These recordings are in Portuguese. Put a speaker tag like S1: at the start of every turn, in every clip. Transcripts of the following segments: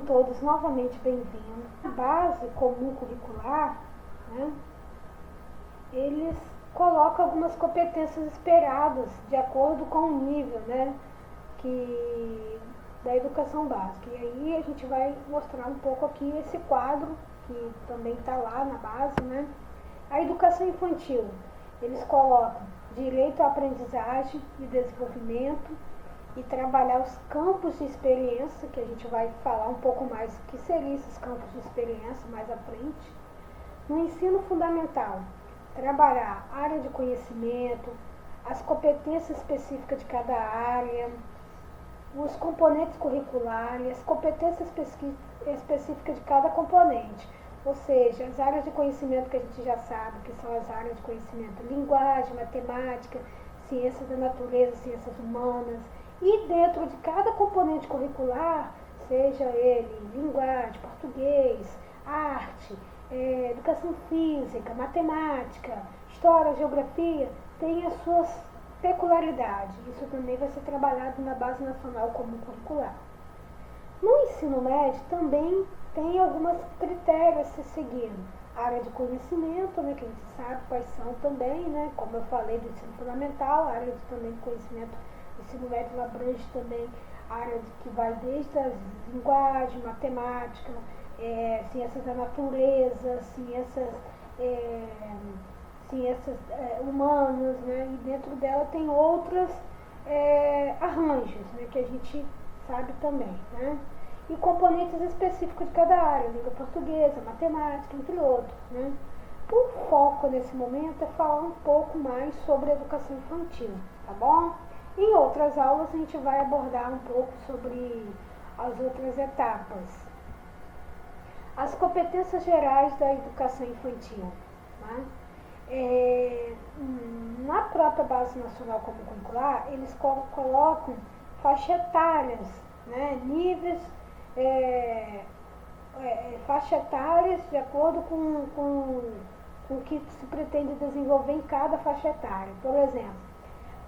S1: todos novamente bem-vindos. A base comum curricular, né, eles colocam algumas competências esperadas de acordo com o nível, né, da educação básica. E aí a gente vai mostrar um pouco aqui esse quadro, que também está lá na base, né. A educação infantil, eles colocam direito à aprendizagem e desenvolvimento e trabalhar os campos de experiência, que a gente vai falar um pouco mais o que seriam esses campos de experiência mais à frente. No ensino fundamental, trabalhar a área de conhecimento, as competências específicas de cada área, os componentes curriculares, as competências específicas de cada componente. Ou seja, as áreas de conhecimento que a gente já sabe, que são as áreas de conhecimento linguagem, matemática, ciências da natureza, ciências humanas. E dentro de cada componente curricular, seja ele linguagem, português, arte, educação física, matemática, história, geografia, tem as suas peculiaridades. Isso também vai ser trabalhado na Base Nacional Comum Curricular. No ensino médio também tem alguns critérios a ser seguido. A área de conhecimento, né, que a gente sabe quais são também, né, como eu falei do ensino fundamental, a área de também de conhecimento do ensino médio abrange também a área que vai desde a linguagem, matemática, ciências da natureza, ciências humanas, né, e dentro dela tem outros arranjos, né, que a gente sabe também, né, e componentes específicos de cada área, língua portuguesa, matemática, entre outros, né. O foco nesse momento é falar um pouco mais sobre a educação infantil, tá bom? Em outras aulas a gente vai abordar um pouco sobre as outras etapas. As competências gerais da educação infantil, né? Na própria Base Nacional Comum Curricular, eles colocam faixa etárias, né? Níveis, faixa etárias de acordo com o que se pretende desenvolver em cada faixa etária. Por exemplo,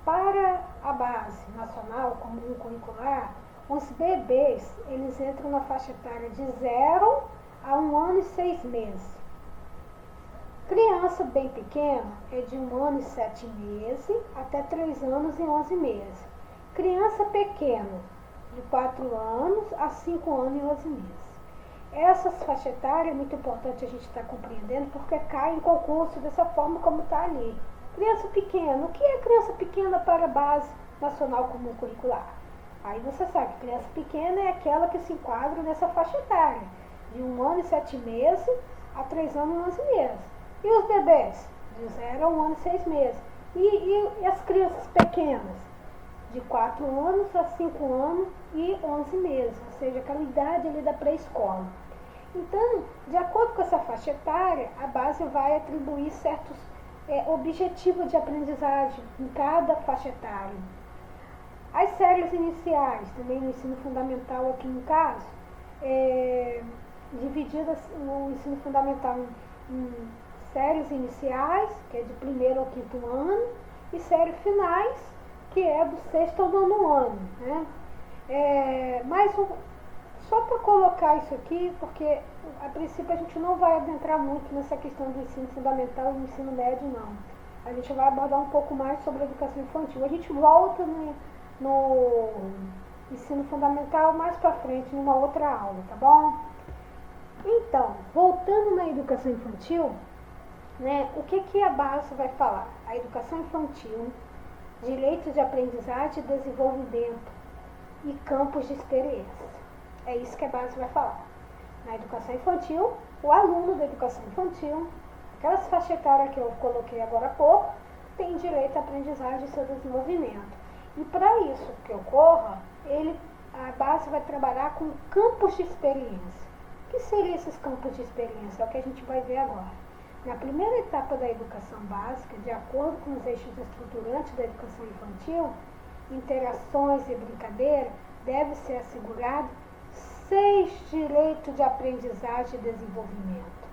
S1: para a Base Nacional Comum Curricular, os bebês, eles entram na faixa etária de 0 a 1 ano e 6 meses. Criança bem pequena é de 1 ano e 7 meses até 3 anos e 11 meses. Criança pequena, de 4 anos a 5 anos e 11 meses. Essas faixas etárias é muito importante a gente estar compreendendo, porque cai em concurso dessa forma como está ali. Criança pequena, o que é criança pequena para a Base Nacional Comum Curricular? Aí você sabe que criança pequena é aquela que se enquadra nessa faixa etária, de 1 ano e 7 meses a 3 anos e 11 meses. E os bebês? De 0 a 1 ano e 6 meses. E as crianças pequenas? De 4 anos a 5 anos e 11 meses, ou seja, aquela idade ali da pré-escola. Então, de acordo com essa faixa etária, a base vai atribuir certos objetivos de aprendizagem em cada faixa etária. As séries iniciais, também no ensino fundamental aqui no caso, divididas no ensino fundamental em séries iniciais, que é de 1º ao 5º ano, e séries finais, que é do 6º ao 9º ano, né? Mas só para colocar isso aqui, porque a princípio a gente não vai adentrar muito nessa questão do ensino fundamental e do ensino médio, não. A gente vai abordar um pouco mais sobre a educação infantil. A gente volta no ensino fundamental mais para frente, numa outra aula, tá bom? Então, voltando na educação infantil, né, o que a base vai falar? A educação infantil, direitos de aprendizagem e desenvolvimento e campos de experiência. É isso que a base vai falar. Na educação infantil, o aluno da educação infantil, aquelas faixas etárias que eu coloquei agora há pouco, tem direito à aprendizagem e seu desenvolvimento. E para isso que ocorra, a base vai trabalhar com campos de experiência. O que seriam esses campos de experiência? É o que a gente vai ver agora. Na primeira etapa da educação básica, de acordo com os eixos estruturantes da educação infantil, interações e brincadeira, deve ser assegurado 6 direitos de aprendizagem e desenvolvimento.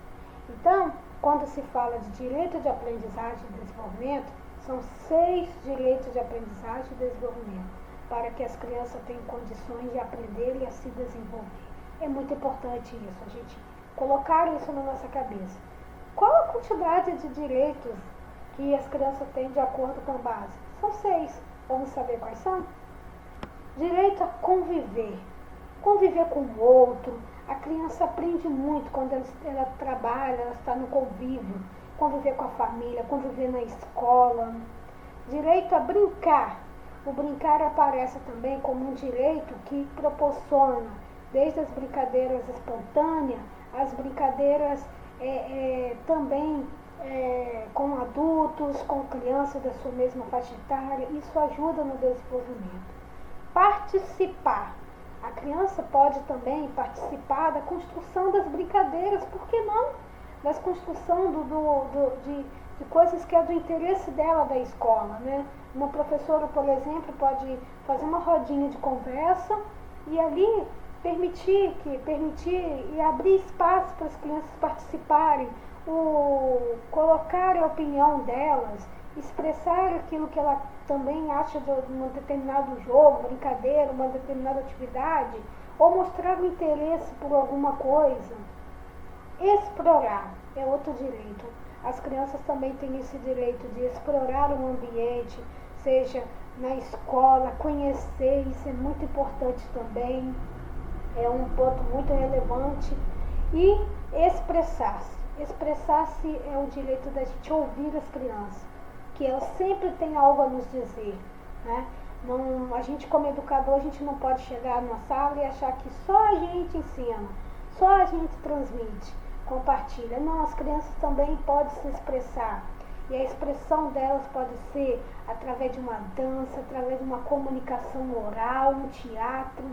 S1: Então, quando se fala de direito de aprendizagem e desenvolvimento, são 6 direitos de aprendizagem e desenvolvimento, para que as crianças tenham condições de aprender e a se desenvolver. É muito importante isso, a gente colocar isso na nossa cabeça. Qual a quantidade de direitos que as crianças têm de acordo com a base? São 6. Vamos saber quais são? Direito a conviver. Conviver com o outro. A criança aprende muito quando ela trabalha, ela está no convívio. Conviver com a família, conviver na escola. Direito a brincar. O brincar aparece também como um direito que proporciona, desde as brincadeiras espontâneas, as brincadeiras também com adultos, com crianças da sua mesma faixa etária. Isso ajuda no desenvolvimento. Participar. A criança pode também participar da construção das brincadeiras, por que não? Das construção de coisas que é do interesse dela da escola, né? Uma professora, por exemplo, pode fazer uma rodinha de conversa e ali permitir e abrir espaço para as crianças participarem, colocar a opinião delas, expressar aquilo que ela também acha de um determinado jogo, brincadeira, uma determinada atividade, ou mostrar o interesse por alguma coisa. Explorar é outro direito. As crianças também têm esse direito de explorar o ambiente, seja na escola, conhecer, isso é muito importante também, é um ponto muito relevante. E expressar-se. Expressar-se é o direito da gente ouvir as crianças, que elas sempre têm algo a nos dizer, né? Não, a gente como educador, a gente não pode chegar na sala e achar que só a gente ensina, só a gente transmite, compartilha. Não, as crianças também podem se expressar. E a expressão delas pode ser através de uma dança, através de uma comunicação oral, um teatro.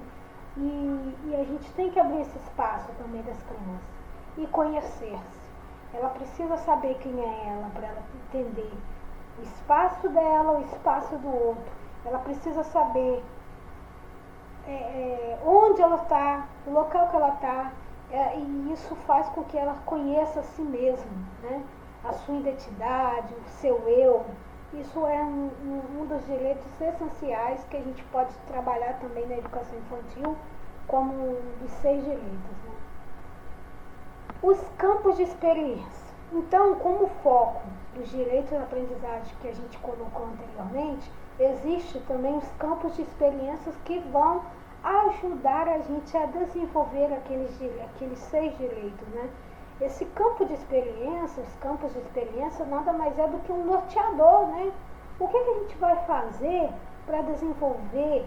S1: E a gente tem que abrir esse espaço também das crianças. E conhecer-se. Ela precisa saber quem é ela, para ela entender o espaço dela, o espaço do outro. Ela precisa saber onde ela está, o local que ela está. E isso faz com que ela conheça a si mesma, né? A sua identidade, o seu eu. Isso é um dos direitos essenciais que a gente pode trabalhar também na educação infantil como um dos 6 direitos, né? Os campos de experiência. Então, como foco dos direitos de aprendizagem que a gente colocou anteriormente, existe também os campos de experiências que vão ajudar a gente a desenvolver aqueles 6 direitos, né? Esse campo de experiência, os campos de experiência, nada mais é do que um norteador, né? O que a gente vai fazer para desenvolver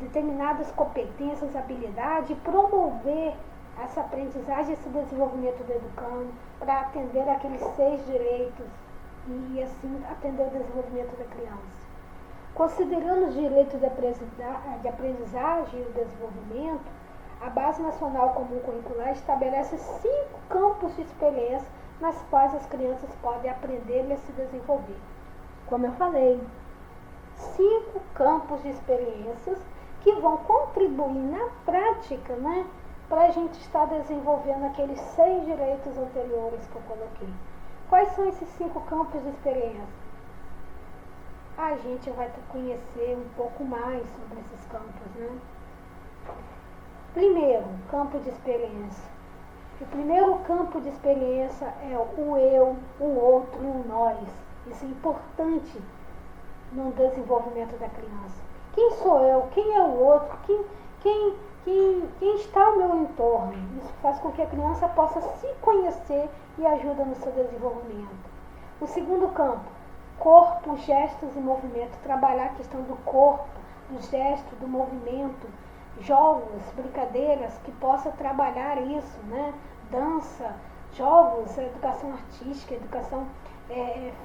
S1: determinadas competências, habilidades e promover essa aprendizagem, esse desenvolvimento do educando, para atender aqueles 6 direitos e assim atender o desenvolvimento da criança. Considerando os direitos de aprendizagem e o desenvolvimento, a Base Nacional Comum Curricular estabelece 5 campos de experiência nas quais as crianças podem aprender e se desenvolver. Como eu falei, 5 campos de experiências que vão contribuir na prática, né, para a gente estar desenvolvendo aqueles 6 direitos anteriores que eu coloquei. Quais são esses 5 campos de experiência? A gente vai conhecer um pouco mais sobre esses campos, né? Primeiro, campo de experiência. O primeiro campo de experiência é o eu, o outro e o nós. Isso é importante no desenvolvimento da criança. Quem sou eu? Quem é o outro? Quem está ao meu entorno? Isso faz com que a criança possa se conhecer e ajuda no seu desenvolvimento. O segundo campo, corpo, gestos e movimento. Trabalhar a questão do corpo, do gesto, do movimento. Jogos, brincadeiras que possa trabalhar isso, né? Dança, jogos, educação artística, educação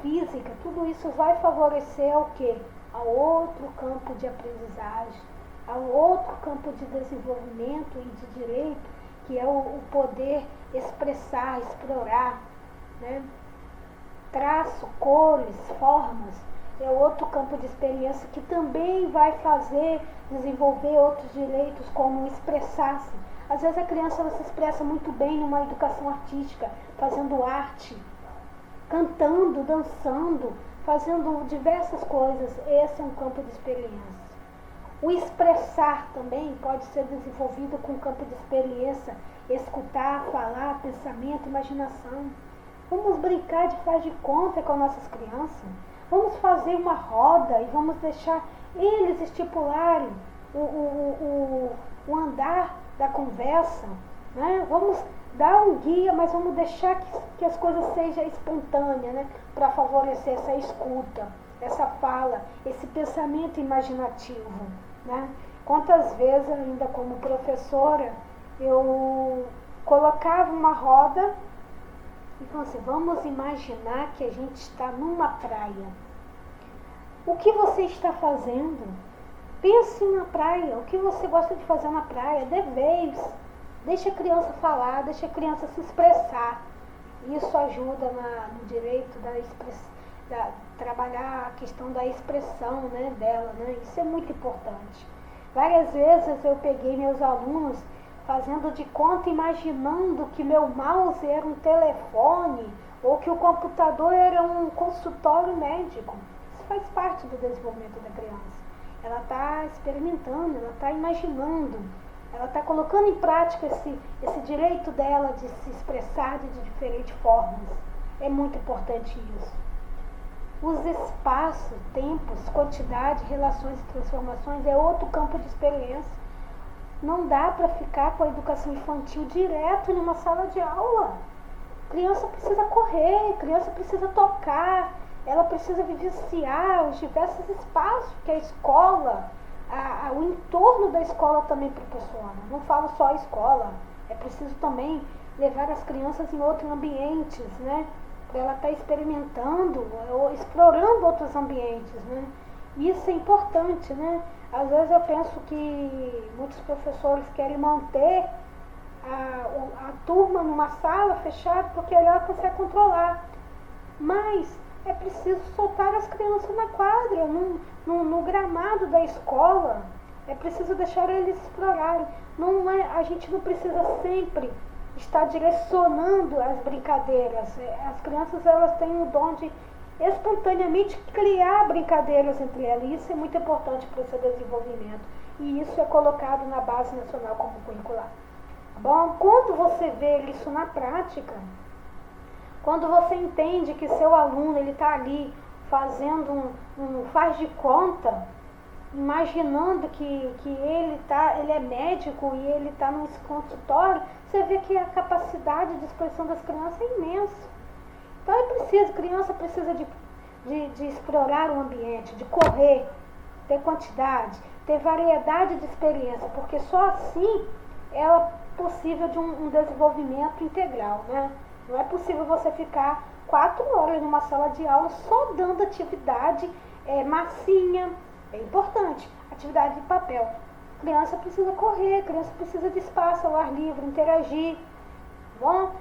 S1: física, tudo isso vai favorecer ao quê? Ao outro campo de aprendizagem, ao outro campo de desenvolvimento e de direito, que é o poder expressar, explorar, né? Traço, cores, formas, é outro campo de experiência que também vai desenvolver outros direitos, como expressar-se. Às vezes a criança ela se expressa muito bem numa educação artística, fazendo arte, cantando, dançando, fazendo diversas coisas. Esse é um campo de experiência. O expressar também pode ser desenvolvido com campo de experiência, escutar, falar, pensamento, imaginação. Vamos brincar de faz de conta com nossas crianças. Vamos fazer uma roda e vamos deixar eles estipularem o andar da conversa. Né? Vamos dar um guia, mas vamos deixar que as coisas sejam espontâneas, né? Para favorecer essa escuta, essa fala, esse pensamento imaginativo. Né? Quantas vezes, ainda como professora, eu colocava uma roda e falava assim, vamos imaginar que a gente está numa praia. O que você está fazendo? Pense na praia, o que você gosta de fazer na praia, dê vez. Deixa a criança falar, deixa a criança se expressar. Isso ajuda no direito trabalhar a questão da expressão, né, dela, né? Isso é muito importante. Várias vezes eu peguei meus alunos fazendo de conta, imaginando que meu mouse era um telefone ou que o computador era um consultório médico. Isso faz parte do desenvolvimento da criança. Ela está experimentando, ela está imaginando, ela está colocando em prática esse direito dela de se expressar de diferentes formas. É muito importante isso. Os espaços, tempos, quantidade, relações e transformações é outro campo de experiência. Não dá para ficar com a educação infantil direto numa sala de aula. Criança precisa correr, criança precisa tocar, ela precisa vivenciar os diversos espaços que a escola, o entorno da escola também proporciona. Não falo só a escola, é preciso também levar as crianças em outros ambientes, né? Para ela estar experimentando ou explorando outros ambientes, né? Isso é importante, né? Às vezes eu penso que muitos professores querem manter a turma numa sala fechada porque ela consegue controlar. Mas é preciso soltar as crianças na quadra, no gramado da escola. É preciso deixar eles explorarem. A gente não precisa sempre estar direcionando as brincadeiras. As crianças, elas têm o dom de espontaneamente criar brincadeiras entre elas. E isso é muito importante para o seu desenvolvimento. E isso é colocado na Base Nacional como curricular. Tá bom? Quando você vê isso na prática, quando você entende que seu aluno está ali fazendo um faz de conta, imaginando que ele é médico e ele está num consultório, você vê que a capacidade de expressão das crianças é imensa. Então criança precisa de explorar o ambiente, de correr, ter quantidade, ter variedade de experiência, porque só assim é possível de um desenvolvimento integral, né? Não é possível você ficar 4 horas numa sala de aula só dando atividade massinha. É importante, atividade de papel. Criança precisa correr, criança precisa de espaço ao ar livre, interagir. Bom,